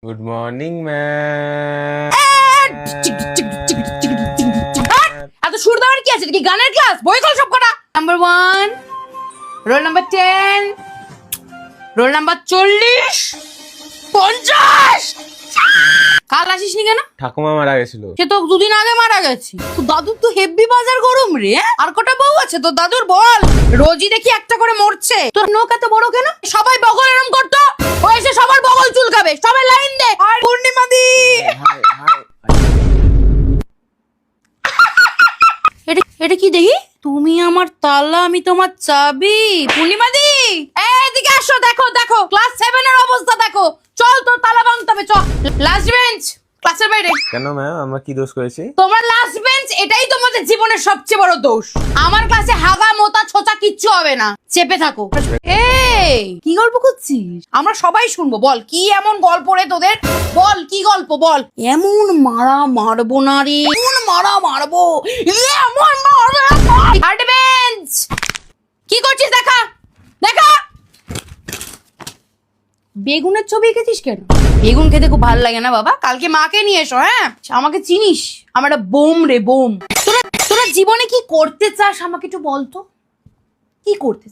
Good morning ma'am. এত সুর দেওয়ার কি আছে? এটা কি গানের ক্লাস? বই খোল সব কটা। Number 1, roll number 10, roll number 40, 50। কাল আসিসনি কেন? ঠাকুমা মারা গেছিল। সে তো 2 দিন আগে মারা গেছে। তো দাদুর তো হেভি বাজার গরম রে। আর কটা বউ আছে তোর দাদুর বল? রোজই দেখি একটা করে মরছে। তোর নোক এত বড় কেন? সবাই বগল এরম করতো, ও এসে সবার বগল চুলকাবে। সবাই লাইন দে। আর পূর্ণিমা দি, এটা কি দেখি? তুমি আমার তালা, আমি তোমার চাবি। পূর্ণিমা দি, এদিকে আসো। দেখো দেখো ক্লাস 7 এর অবস্থা দেখো। চল তোর তালা ভাঙতে হবে। চল লাস্ট বেঞ্চ ক্লাসের বাইরে। কেন ম্যাম, আমরা কি দোষ করেছি? তোমার লাস্ট বেঞ্চ, এটাই তোমাদের জীবনের সবচেয়ে বড় দোষ। আমার ক্লাসে হাগা মোতা ছোচা কিচ্ছু হবে না। চেপে থাকো। এই কি গল্প করছিস? আমরা সবাই শুনবো। বল কি এমন গল্প রে তোদের? বল কি গল্প বল। এমন মারা মারবো না রে, এমন মারা মারবো, এমন মারা। থার্ড বেঞ্চ কি করছিস? দেখা দেখা। বেগুনের ছবি এঁকেছিস কেন? বেগুন খেতে খুব ভালো লাগে না বাবা? কালকে মাকে নিয়ে এসো। হ্যাঁ, আমাকে চিনিস? আমার একটা বোম রে, বোম। তোরা তোরা জীবনে কি করতে চাস আমাকে একটু বলতো। কি করতে